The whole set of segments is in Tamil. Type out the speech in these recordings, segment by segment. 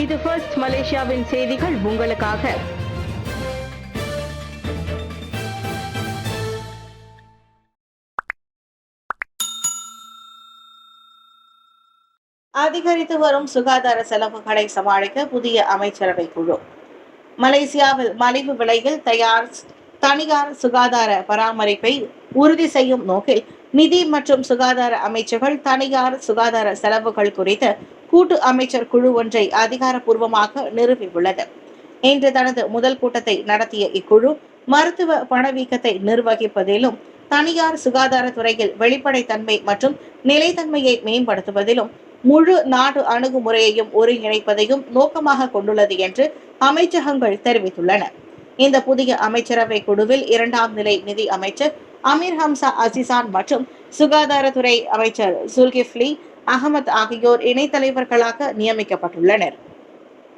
இது ஃபர்ஸ்ட் மலேசியாவின் செய்திகள் உங்களுக்காக. அதிகரித்து வரும் சுகாதார செலவுகளை சமாளிக்க புதிய அமைச்சரவை குழு. மலேசியாவில் மலிவு விலையில் தனியார் சுகாதார பராமரிப்பை உறுதி செய்யும் நோக்கில் நிதி மற்றும் சுகாதார அமைச்சர்கள் தனியார் சுகாதார செலவுகள் குறித்த கூட்டு அமைச்சர் குழு ஒன்றை அதிகாரப்பூர்வமாக நிறுவியுள்ளது. இன்று தனது முதல் கூட்டத்தை நடத்திய இக்குழு மருத்துவ பணவீக்கத்தை நிர்வகிப்பதிலும் தனியார் சுகாதாரத்துறையில் வெளிப்படைத்தன்மை மற்றும் நிலைத்தன்மையை மேம்படுத்துவதிலும் முழு நாடு அணுகுமுறையையும் ஒருங்கிணைப்பதையும் நோக்கமாக கொண்டுள்ளது என்று அமைச்சகங்கள் தெரிவித்துள்ளன. இந்த புதிய அமைச்சரவை குழுவில் 2ஆம் நிலை நிதி அமைச்சர் அமீர் ஹம்சா அசிசான் மற்றும் சுகாதாரத்துறை அமைச்சர் சுல்கிஃப்லி அகமது ஆகியோர் இணைத் தலைவர்களாக நியமிக்கப்பட்டுள்ளனர்.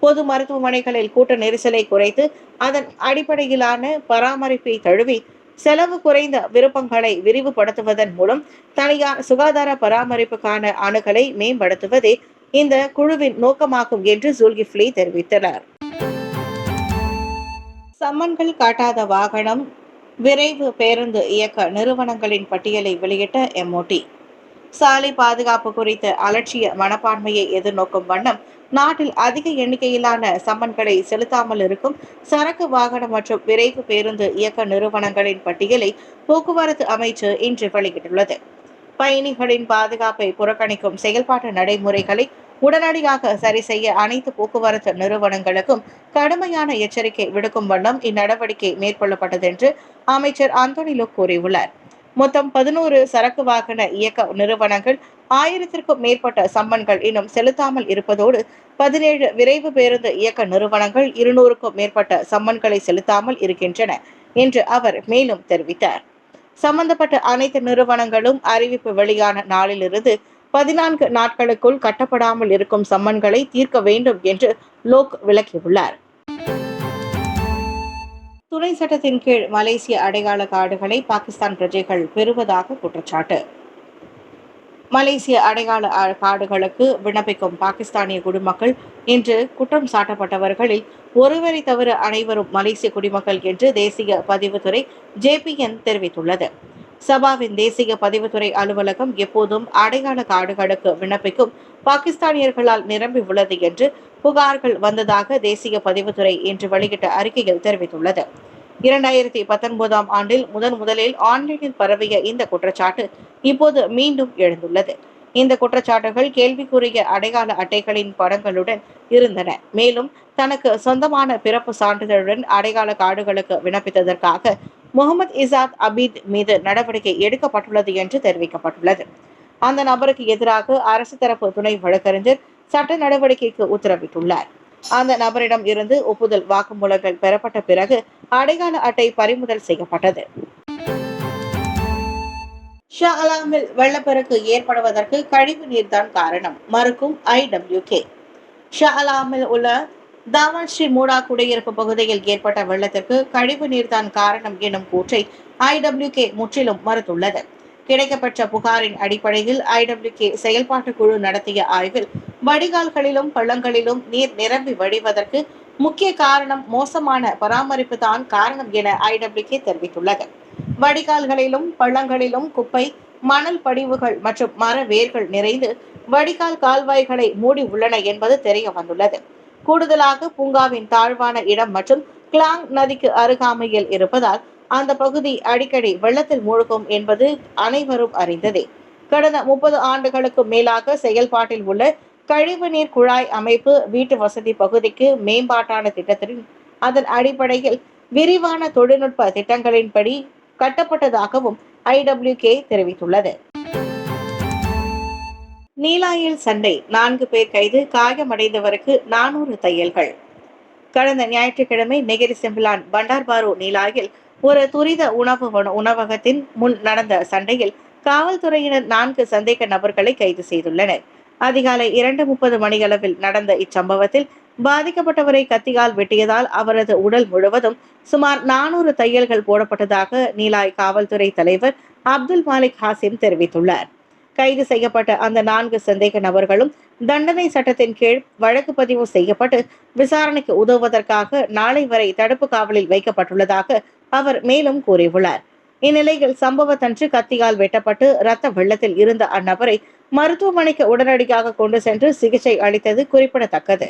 பொது மருத்துவமனைகளில் கூட்ட நெரிசலை குறைத்து அதன் அடிப்படையிலான பராமரிப்பை தழுவி செலவு குறைந்த விருப்பங்களை விரிவுபடுத்துவதன் மூலம் தனியார் சுகாதார பராமரிப்புக்கான அணுகலை மேம்படுத்துவதே இந்த குழுவின் நோக்கமாகும் என்று சுல்கிஃப்லி தெரிவித்தனர். சம்மன்கள் காட்டாத வாகனம் விரைவு பேருந்து இயக்க நிறுவனங்களின் பட்டியலை வெளியிட்ட MOT. சாலை பாதுகாப்பு குறித்த அலட்சிய மனப்பான்மையை எதிர்நோக்கும் வண்ணம் நாட்டில் அதிக எண்ணிக்கையிலான சம்மன்களை செலுத்தாமல் இருக்கும் சரக்கு வாகனம் மற்றும் விரைவு பேருந்து இயக்க நிறுவனங்களின் பட்டியலை போக்குவரத்து அமைச்சு இன்று வெளியிட்டுள்ளது. பயணிகளின் பாதுகாப்பை புறக்கணிக்கும் செயல்பாட்டு நடைமுறைகளை உடனடியாக சரி செய்ய அனைத்து போக்குவரத்து நிறுவனங்களுக்கும் கடுமையான எச்சரிக்கை விடுக்கும் வண்ணம் இந்நடவடிக்கை மேற்கொள்ளப்பட்டது என்று அமைச்சர் அந்தோனி லுக் கூறியுள்ளார். மொத்தம் 11 சரக்கு வாகன இயக்க நிறுவனங்கள் 1000க்கும் மேற்பட்ட சம்மன்கள் இன்னும் செலுத்தாமல் இருப்பதோடு 17 விரைவு பேருந்து இயக்க நிறுவனங்கள் 200க்கும் மேற்பட்ட சம்மன்களை செலுத்தாமல் இருக்கின்றன என்று அவர் மேலும் தெரிவித்தார். சம்பந்தப்பட்ட அனைத்து நிறுவனங்களும் அறிவிப்பு வெளியான நாளிலிருந்து 14 நாட்களுக்குள் கட்டப்படாமல் இருக்கும் சம்மன்களை தீர்க்க வேண்டும் என்று லோக் விளக்கியுள்ளார். துணை சட்டத்தின் கீழ் மலேசிய அடையாள கார்டுகளை பாகிஸ்தான் பிரஜைகள் பெறுவதாக குற்றச்சாட்டு. மலேசிய அடையாள கார்டுகளுக்கு விண்ணப்பிக்கும் பாகிஸ்தானிய குடிமக்கள் இன்று குற்றம் சாட்டப்பட்டவர்களில் ஒருவரை தவிர அனைவரும் மலேசிய குடிமக்கள் என்று தேசிய பதிவுத்துறை JPN தெரிவித்துள்ளது. சபாவின் தேசிய பதிவுத்துறை அலுவலகம் எப்போதும் அடையாள கார்டுகளுக்கு விண்ணப்பிக்கும் பாகிஸ்தானியர்களால் நிரம்பி உள்ளது என்று புகார்கள் வந்ததாக தேசிய பதிவுத்துறை இன்று வெளியிட்ட அறிக்கையில் தெரிவித்துள்ளது. 2019ஆம் ஆண்டில் முதலில் ஆன்லைனில் பரவிய இந்த குற்றச்சாட்டு இப்போது மீண்டும் எழுந்துள்ளது. இந்த குற்றச்சாட்டுகள் கேள்விக்குரிய அடையாள அட்டைகளின் படங்களுடன் இருந்தன. மேலும் தனக்கு சொந்தமான பிறப்பு சான்றிதழுடன் அடையாள கார்டுகளுக்கு விண்ணப்பித்ததற்காக முகமது இசாத் அபீத் மீது நடவடிக்கை எடுக்கப்பட்டுள்ளது என்று தெரிவிக்கப்பட்டுள்ளது. அந்த நபருக்கு எதிராக அரசு தரப்பு துணை வழக்கறிஞர் சட்ட நடவடிக்கைக்கு உத்தரவிட்டுள்ளார். அந்த நபரிடம் இருந்து ஒப்புதல் வாக்குமூலங்கள் பெறப்பட்ட பிறகு அடையாள அட்டை பறிமுதல் செய்யப்பட்டது. ஷா அலாமில் வெள்ளப்பெருக்கு ஏற்படுவதற்கு கழிவு நீர்தான் காரணம் மறுக்கும் IWK. ஷா அலாமில் உள்ள தாவன் ஸ்ரீ மூடா குடியிருப்பு பகுதியில் ஏற்பட்ட வெள்ளத்திற்கு கழிவு நீர்தான் காரணம் எனும் கூற்றை IWK முற்றிலும் மறுத்துள்ளது. கிடைக்கப்பெற்ற புகாரின் அடிப்படையில் IWK செயல்பாட்டு குழு நடத்திய ஆய்வில் வடிகால்களிலும் பள்ளங்களிலும் நீர் நிரம்பி வழிவதற்கு முக்கிய காரணம் மோசமான பராமரிப்பு தான் காரணம் என IWK தெரிவித்துள்ளது. வடிகால்களிலும் பள்ளங்களிலும் குப்பை, மணல் படிவுகள் மற்றும் மர வேர்கள் நிறைந்து வடிகால் கால்வாய்களை மூடி உள்ளன என்பது தெரிய வந்துள்ளது. கூடுதலாக பூங்காவின் தாழ்வான இடம் மற்றும் கிளாங் நதிக்கு அருகாமையில் இருப்பதால் அந்த பகுதி அடிக்கடி வெள்ளத்தில் மூழ்கும் என்பது அனைவரும் அறிந்ததே. கடந்த 30 ஆண்டுகளுக்கு மேலாக செயல்பாட்டில் உள்ள கழிவுநீர் குழாய் அமைப்பு வீட்டு வசதி பகுதிக்கு மேம்பாட்டான திட்டத்தின் அதன் அடிப்படையில் விரிவான தொழில்நுட்ப திட்டங்களின்படி கட்டப்பட்டதாகவும் IWK தெரிவித்துள்ளது. நீலாயில் சண்டை, 4 பேர் கைது, காயமடைந்தவருக்கு 400 தையல்கள். கடந்த ஞாயிற்றுக்கிழமை நெகிரி செம்பிலான் பண்டார்பாரு நீலாயில் ஒரு துரித உணவகத்தின் முன் நடந்த சண்டையில் காவல்துறையினர் 4 சந்தேக நபர்களை கைது செய்துள்ளனர். அதிகாலை 2:30 மணியளவில் நடந்த இச்சம்பவத்தில் பாதிக்கப்பட்டவரை கத்தியால் வெட்டியதால் அவரது உடல் முழுவதும் சுமார் 400 தையல்கள் போடப்பட்டதாக நீலாய் காவல்துறை தலைவர் அப்துல் மாலிக் ஹாசிம் தெரிவித்துள்ளார். கைது செய்யப்பட்ட அந்த 4 சந்தேக நபர்களும் தண்டனை சட்டத்தின் கீழ் வழக்கு பதிவு செய்யப்பட்டு விசாரணைக்கு உதவுவதற்காக நாளை வரை தடுப்பு காவலில் வைக்கப்பட்டுள்ளதாக அவர் மேலும் கூறியுள்ளார். இந்நிலையில் சம்பவத்தன்று கத்தியால் வெட்டப்பட்டு இரத்த வெள்ளத்தில் இருந்த அந்நபரை மருத்துவமனைக்கு உடனடியாக கொண்டு சென்று சிகிச்சை அளித்தது குறிப்பிடத்தக்கது.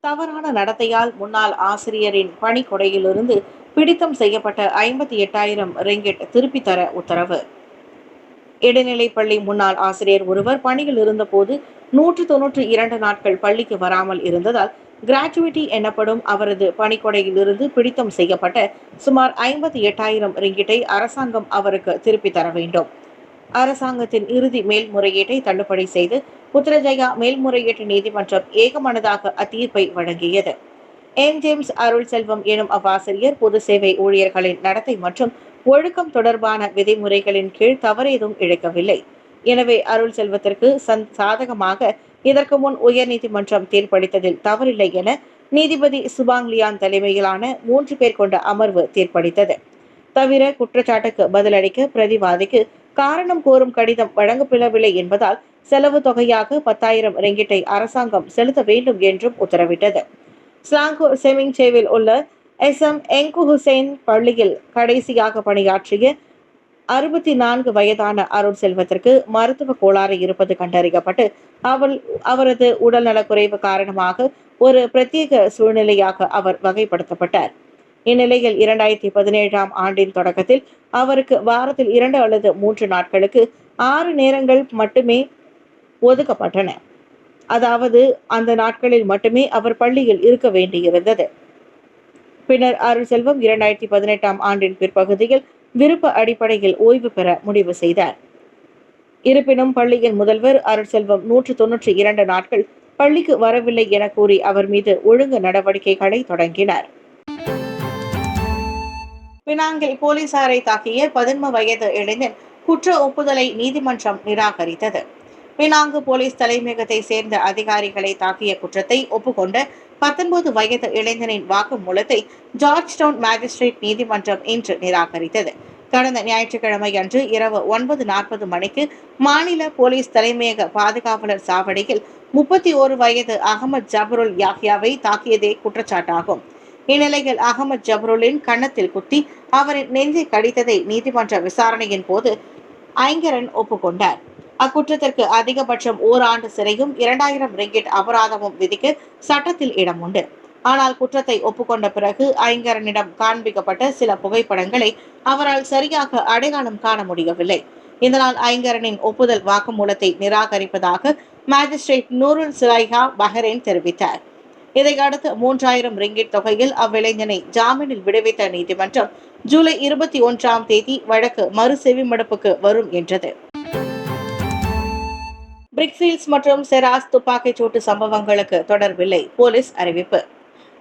தவறான நடத்தையால் முன்னாள் ஆசிரியரின் பணிக்கொடையிலிருந்து பிடித்தம் செய்யப்பட்ட 58,000 ரிங்கிட் திருப்பித் தர உத்தரவு. இடைநிலைப்பள்ளி முன்னாள் ஆசிரியர் ஒருவர் பணியில் இருந்தபோது 192 நாட்கள் பள்ளிக்கு வராமல் இருந்ததால் கிராச்சுவிட்டி எனப்படும் அவரது பணிக்கொடையிலிருந்து பிடித்தம் செய்யப்பட்ட சுமார் 58,000 ரிங்கிட்டை அரசாங்கம் அவருக்கு திருப்பித் தர வேண்டும். அரசாங்கத்தின் இறுதி மேல்முறையீட்டை தள்ளுபடி செய்து புத்திரஜயா மேல்முறையீட்டு நீதிமன்றம் ஏகமனதாக அத்தீர்ப்பை வழங்கியது. ஜேம்ஸ் அருள் செல்வம் எனும் அவ்வாசிரியர் பொது சேவை ஊழியர்களின் நடத்தை மற்றும் ஒழுக்கம் தொடர்பான விதிமுறைகளின் கீழ் தவறேதும் இழைக்கவில்லை. எனவே அருள் செல்வத்திற்கு சாதகமாக இதற்கு முன் உயர்நீதிமன்றம் தீர்ப்பளித்ததில் தவறில்லை என நீதிபதி சுபாங்லியான் தலைமையிலான 3 பேர் கொண்ட அமர்வு தீர்ப்பளித்தது. தவிர குற்றச்சாட்டுக்கு பதிலளிக்க பிரதிவாதிக்கு காரணம் கோரும் கடிதம் வழங்கப்படவில்லை என்பதால் செலவு தொகையாக 10,000 ரிங்கிட்டை அரசாங்கம் செலுத்த வேண்டும் என்றும் உத்தரவிட்டது. ஸ்லாங்கூர் செமிங்சேவில் உள்ள SM எங்கு ஹுசைன் பள்ளியில் கடைசியாக பணியாற்றிய 64 வயதான அருள் செல்வத்திற்கு மருத்துவ கோளாறு இருப்பது கண்டறியப்பட்டு அவரது உடல்நலக்குறைவு காரணமாக ஒரு பிரத்யேக சூழ்நிலையாக அவர் வகைப்படுத்தப்பட்டார். இந்நிலையில் 2017ஆம் ஆண்டின் தொடக்கத்தில் அவருக்கு வாரத்தில் 2 அல்லது 3 நாட்களுக்கு 6 நேரங்கள் மட்டுமே ஒதுக்கப்பட்டன. அதாவது அந்த நாட்களில் மட்டுமே அவர் பள்ளியில் இருக்க வேண்டியிருந்தது. பின்னர் அருள் செல்வம் 2018ஆம் ஆண்டின் பிற்பகுதியில் விருப்ப அடிப்படையில் ஓய்வு பெற முடிவு செய்தார். இருப்பினும் பள்ளியின் முதல்வர் அருள் செல்வம் 192 நாட்கள் பள்ளிக்கு வரவில்லை என கூறி அவர் மீது ஒழுங்கு நடவடிக்கைகளை தொடங்கினார். பினாங்கில் போலீசாரை தாக்கிய 11 வயது இளைஞன் குற்ற ஒப்புதலை நீதிமன்றம் நிராகரித்தது. பினாங்கு போலீஸ் தலைமையகத்தை சேர்ந்த அதிகாரிகளை தாக்கிய குற்றத்தை ஒப்புக்கொண்ட 19 வயது இளைஞனின் வாக்குமூலத்தை ஜார்ஜ் டவுன் மேஜிஸ்ட்ரேட் நீதிமன்றம் இன்று நிராகரித்தது. கடந்த ஞாயிற்றுக்கிழமை அன்று இரவு 9:40 மணிக்கு மாநில போலீஸ் தலைமையக பாதுகாவலர் சாவடியில் 31 வயது அகமது ஜபருல் யாஹ்யாவை தாக்கியதே குற்றச்சாட்டாகும். இந்நிலையில் அகமது ஜபருலின் கன்னத்தில் குத்தி அவரின் நெஞ்சை கடித்ததை நீதிமன்ற விசாரணையின் போது ஐங்கரன் ஒப்புக்கொண்டார். அக்குற்றத்திற்கு அதிகபட்சம் ஓராண்டு சிறையும் 2,000 ரிங்கிட் அபராதமும் விதிக்க சட்டத்தில் இடம் உண்டு. ஆனால் குற்றத்தை ஒப்புக்கொண்ட பிறகு ஐங்கரனிடம் காண்பிக்கப்பட்ட சில புகைப்படங்களை அவரால் சரியாக அடையாளம் காண முடியவில்லை. இதனால் ஐங்கரனின் ஒப்புதல் வாக்குமூலத்தை நிராகரிப்பதாக மேஜிஸ்ட்ரேட் நூருல் சுலைஹா பஹ்ரைன் தெரிவித்தார். இதையடுத்து 3,000 ரிங்கிட் தொகையில் அவ்விளைஞனை ஜாமீனில் விடுவித்த நீதிமன்றம் ஜூலை 21ஆம் தேதி வழக்கு மறு செவிமடுப்புக்கு வரும் என்றது. பிரிக்ஃபீல்ட்ஸ் மற்றும் செராஸ் துப்பாக்கிச் சூட்டு சம்பவங்களுக்கு தொடர்பில்லை, போலீஸ் அறிவிப்பு.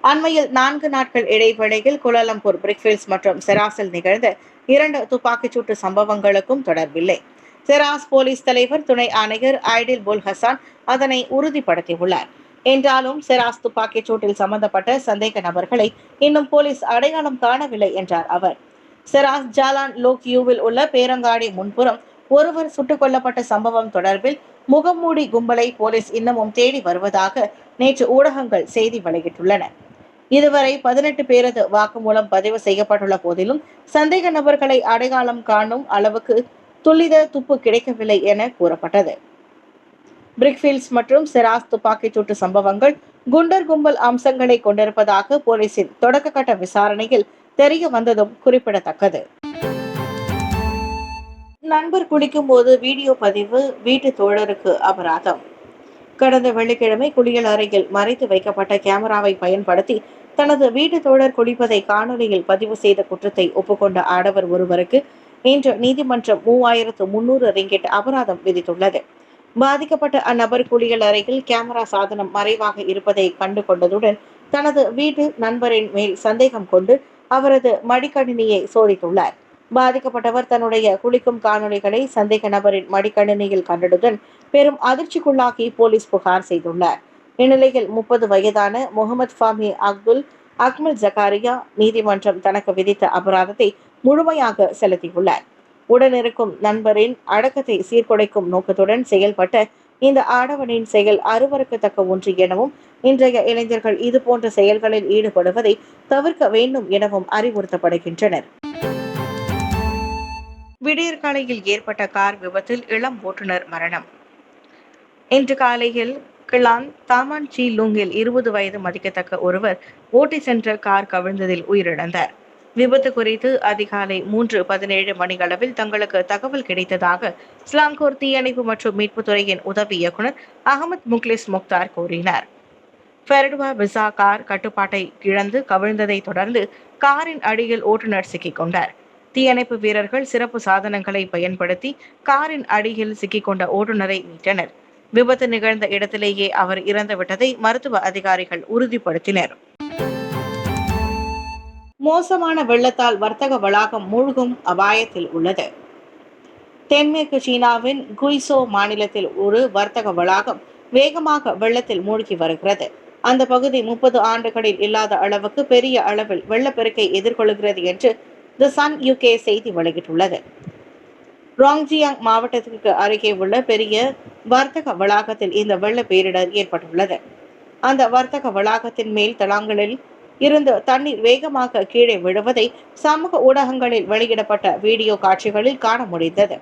அண்மையில் 4 நாட்கள் இடைவேளையில் கோலாலம்பூர் பிரிக்ஃபீல்ட்ஸ் மற்றும் செராஸில் நிகழ்ந்த 2 துப்பாக்கிச் சூட்டு சம்பவங்களுக்கும் தொடர்பில்லை. செராஸ் போலீஸ் தலைவர் துணை ஆணையர் ஐடில் புல் ஹசான் அதனை உறுதிப்படுத்தியுள்ளார். என்றாலும் செராஸ் துப்பாக்கிச் சூட்டில் சம்பந்தப்பட்ட சந்தேக நபர்களை இன்னும் போலீஸ் அடையாளம் காணவில்லை என்றார் அவர். செராஸ் ஜாலான் லோக்யூவில் உள்ள பேரங்காடி முன்புறம் ஒருவர் சுட்டுக் கொல்லப்பட்ட சம்பவம் தொடர்பில் முகமூடி கும்பலை போலீஸ் இன்னமும் தேடி வருவதாக நேற்று ஊடகங்கள் செய்தி வெளியிட்டுள்ளன. இதுவரை 18 பேரது வாக்குமூலம் பதிவு செய்யப்பட்டுள்ள போதிலும் சந்தேக நபர்களை அடையாளம் காணும் அளவுக்கு துல்லித துப்பு கிடைக்கவில்லை என கூறப்பட்டது. பிரிக்ஃபீல்ட்ஸ் மற்றும் செராஸ் துப்பாக்கிச் சூட்டு சம்பவங்கள் குண்டர் கும்பல் அம்சங்களை கொண்டிருப்பதாக போலீசின் தொடக்க கட்ட விசாரணையில் தெரிய வந்ததும் குறிப்பிடத்தக்கது. நண்பர் குளிக்கும் போது வீடியோ பதிவு, வீட்டு தோழருக்கு அபராதம். கடந்த வெள்ளிக்கிழமை குளியல் அறையில் மறைத்து வைக்கப்பட்ட கேமராவை பயன்படுத்தி தனது வீட்டு தோழர் குளிப்பதை காணொலியில் பதிவு செய்த குற்றத்தை ஒப்புக்கொண்ட ஆடவர் ஒருவருக்கு இன்று நீதிமன்றம் 3,300 ரிங்கிட் அபராதம் விதித்துள்ளது. பாதிக்கப்பட்ட அந்நபர் குளியல் அறையில் கேமரா சாதனம் மறைவாக இருப்பதை கண்டு கொண்டதுடன் தனது வீட்டு நண்பரின் மேல் சந்தேகம் கொண்டு அவரது மடிக்கணினியை சோதித்துள்ளார். பாதிக்கப்பட்டவர் தன்னுடைய குளிக்கும் காணொலிகளை சந்தேக நபரின் மடிக்கணினியில் கண்டதுடன் பெரும் அதிர்ச்சிக்குள்ளாகி போலீஸ் புகார் செய்துள்ளார். இந்நிலையில் 30 வயதான முகமது ஃபாமி அக்மல் ஜக்காரியா நீதிமன்றம் தனக்கு விதித்த அபராதத்தை முழுமையாக செலுத்தியுள்ளார். உடனிருக்கும் நண்பரின் அடக்கத்தை சீர்குலைக்கும் நோக்கத்துடன் செயல்பட்ட இந்த ஆடவனின் செயல் அருவருக்கத்தக்க ஒன்று எனவும் இன்றைய இளைஞர்கள் இதுபோன்ற செயல்களில் ஈடுபடுவதை தவிர்க்க வேண்டும் எனவும் அறிவுறுத்தப்படுகின்றனர். விடியற்காலையில் ஏற்பட்ட கார் விபத்தில் இளம் ஓட்டுநர் மரணம். இன்று காலையில் கிளான் தாமான் சி லுங்கில் 20 வயது மதிக்கத்தக்க ஒருவர் ஓட்டி சென்ற கார் கவிழ்ந்ததில் உயிரிழந்தார். விபத்து குறித்து அதிகாலை 3:17 மணியளவில் தங்களுக்கு தகவல் கிடைத்ததாக ஸ்லாங்கூர் தீயணைப்பு மற்றும் மீட்புத்துறையின் உதவி இயக்குநர் அகமது முக்லிஸ் முக்தார் கூறினார். ஃபெரடுவா விசா கார் கட்டுப்பாட்டை இழந்து கவிழ்ந்ததை தொடர்ந்து காரின் அடியில் ஓட்டுநர் சிக்கிக் கொண்டார். தீயணைப்பு வீரர்கள் சிறப்பு சாதனங்களை பயன்படுத்தி காரின் அடியில் சிக்கிக்கொண்ட ஓட்டுநரை மீட்டனர். விபத்து நிகழ்ந்த இடத்திலேயே அவர் இறந்துவிட்டதை மருத்துவ அதிகாரிகள் உறுதிப்படுத்தினர். மோசமான வெள்ளத்தால் வர்த்தக வளாகம் மூழ்கும் அபாயத்தில் உள்ளது. தென்மேற்கு சீனாவின் குய்சோ மாநிலத்தில் ஒரு வர்த்தக வளாகம் வேகமாக வெள்ளத்தில் மூழ்கி வருகிறது. அந்த பகுதி 30 ஆண்டுகளில் இல்லாத அளவுக்கு பெரிய அளவில் வெள்ளப்பெருக்கை எதிர்கொள்கிறது என்று தி சன் UK செய்தி வெளியிட்டுள்ளது. ராங்ஜியாங் மாவட்டத்திற்கு அருகே உள்ள பெரிய வர்த்தக வளாகத்தில் இந்த வெள்ள பேரிடர் ஏற்பட்டுள்ளது. அந்த வர்த்தக வளாகத்தின் மேல் தளங்களில் இருந்து தண்ணீர் வேகமாக கீழே விழுவதை சமூக ஊடகங்களில் வெளியிடப்பட்ட வீடியோ காட்சிகளில் காண முடிந்தது.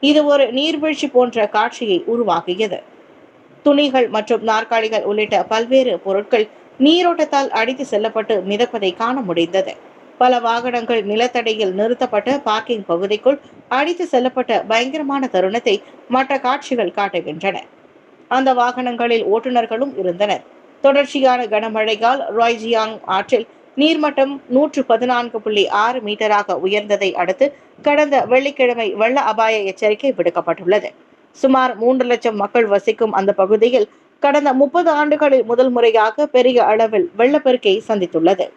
இது ஒரு நீர்வீழ்ச்சி போன்ற காட்சியை உருவாக்கியது. துணிகள் மற்றும் நாற்காலிகள் உள்ளிட்ட பல்வேறு பொருட்கள் நீரோட்டத்தால் அடித்து செல்லப்பட்டு மிதப்பதை காண முடிந்தது. பல வாகனங்கள் நிலத்தடியில் நிறுத்தப்பட்ட பார்க்கிங் பகுதிக்குள் அடித்து செல்லப்பட்ட பயங்கரமான தருணத்தை மற்ற காட்சிகள் காட்டுகின்றன. அந்த வாகனங்களில் ஓட்டுநர்களும் இருந்தனர். தொடர்ச்சியான கனமழையால் ராய்ஜியாங் ஆற்றில் நீர்மட்டம் 114.6 மீட்டராக உயர்ந்ததை அடுத்து கடந்த வெள்ளிக்கிழமை வெள்ள அபாய எச்சரிக்கை விடுக்கப்பட்டுள்ளது. சுமார் 3 லட்சம் மக்கள் வசிக்கும் அந்த பகுதியில் கடந்த 30 ஆண்டுகளில் முதல் முறையாக பெரிய அளவில் வெள்ளப்பெருக்கை சந்தித்துள்ளது.